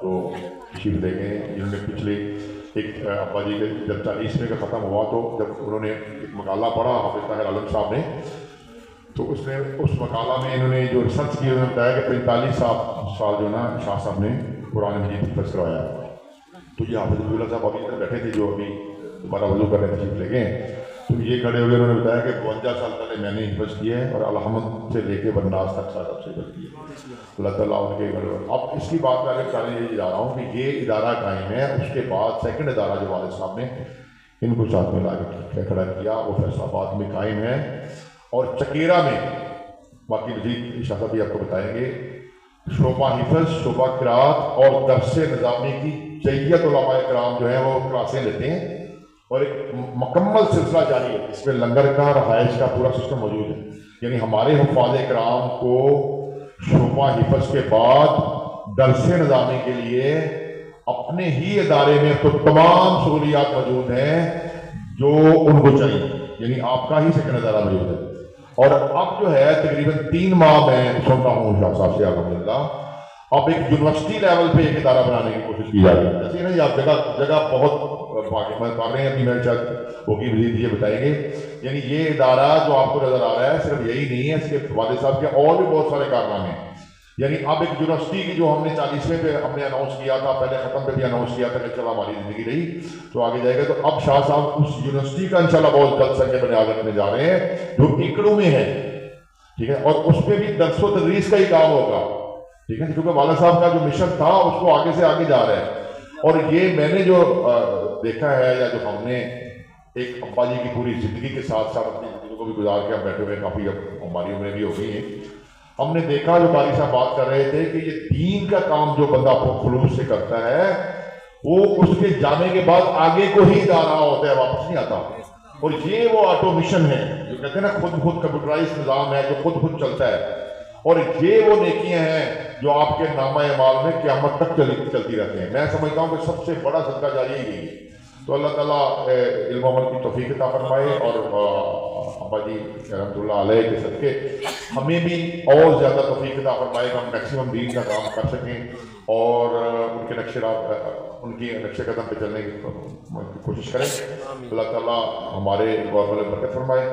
تو تشریف لے گئے، جنہوں نے پچھلے ایک ابا جی کے جب 40ویں کا ختم ہوا تو جب انہوں نے ایک مقالہ پڑھا حافظ طاہر عالم صاحب نے، تو اس مقالہ میں انہوں نے جو ریسرچ کی، انہوں نے بتایا کہ 45 سال جو نا شاہ صاحب نے قرآن مجید حفظ کروایا۔ تو یہ حافظ عبداللہ صاحب ابھی ادھر بیٹھے تھے جو ابھی دوبارہ وضو کرنے تشریف لے گئے، تو یہ کھڑے ہوئے انہوں نے بتایا کہ 52 سال پہلے میں نے حفظ کیا ہے اور الحمد سے لے کے بناس تک سارا سے حفظ کیا۔ اللہ تعالیٰ ان کے اب اس کی بات میں آگے بتانے یہ جا رہا ہوں کہ یہ ادارہ قائم ہے، اس کے بعد سیکنڈ ادارہ جو والد صاحب نے ان کو ساتھ میں لا کے کھڑا کیا وہ فیصل آباد میں قائم ہے، اور چکیرہ میں باقی مزید شاہ صاحب بھی آپ کو بتائیں گے شعبہ حفظ، شعبہ قرات اور درس نظامی کی جیت علماء کرام جو ہیں وہ کلاسیں لیتے ہیں، اور ایک مکمل سلسلہ جاری ہے، اس میں لنگر کا رہائش کا پورا سسٹم موجود ہے۔ یعنی ہمارے حفاظ کرام کو شعبہ حفظ کے بعد درس نظامی کے لیے اپنے ہی ادارے میں تو تمام سہولیات موجود ہیں جو ان کو چاہیے، یعنی آپ کا ہی سیکنڈ ادارہ موجود ہے۔ اور اب جو ہے تقریباً 3 ماہ میں سنتا ہوں شاہ صاحب سے الحمدللہ اب ایک یونیورسٹی لیول پہ ایک ادارہ بنانے کی کوشش کی جا رہی ہے۔ جیسے نا یہ آپ جگہ بہت میں کر رہے ہیں، ابھی میرے ساتھ ہوگی مزید یہ بتائیں گے، یعنی یہ ادارہ جو آپ کو نظر آ رہا ہے صرف یہی نہیں ہے، اس کے والد صاحب کے اور بھی بہت سارے کارنامے ہیں۔ یعنی اب ایک یونیورسٹی کی جو ہم نے 40ویں پہ ہم نے اناؤنس کیا تھا، پہلے ختم پہ بھی اناؤنس کیا تھا کہ چلو ہماری زندگی رہی تو آگے جائے گا، تو اب شاہ صاحب اس یونیورسٹی کا انشاءاللہ بہت جلد سنگ بنیاد رکھنے جا رہے ہیں جو اکڑو میں ہے، ٹھیک ہے، اور اس پہ بھی درس و تدریس کا ہی کام ہوگا، ٹھیک ہے، کیونکہ والد صاحب کا جو مشن تھا اس کو آگے سے آگے جا رہا ہے۔ اور یہ میں نے جو دیکھا ہے یا جو ہم نے ایک ابا جی کی پوری زندگی کے ساتھ ساتھ اپنی زندگی کو بھی گزار کے ہم بیٹھے ہوئے کافی اب ہماری عمریں بھی ہو گئی ہیں، ہم نے دیکھا جو قاری صاحب بات کر رہے تھے کہ یہ دین کا کام جو بندہ خلوص سے کرتا ہے وہ اس کے جانے کے بعد آگے کو ہی جا رہا ہوتا ہے، واپس نہیں آتا۔ اور یہ وہ آٹومیشن ہے جو کہتے ہیں نا خود کمپیوٹرائز نظام ہے جو خود چلتا ہے، اور یہ وہ نیکیاں ہیں جو آپ کے نامہ اعمال میں قیامت تک چلتی رہتے ہیں۔ میں سمجھتا ہوں کہ سب سے بڑا صدقہ جاری یہی ہے۔ تو اللہ تعالیٰ علم و عمل کی توفیق عطا فرمائے، اور ابا جی رحمۃ اللہ علیہ کے صدقے ہمیں بھی اور زیادہ توفیق عطا فرمائے کہ ہم میکسیمم دین کا کام کر سکیں اور ان کے ان کی نقش قدم پہ چلنے کی کوشش کریں۔ اللہ تعالیٰ ہمارے علم و عمل میں برکت فرمائے۔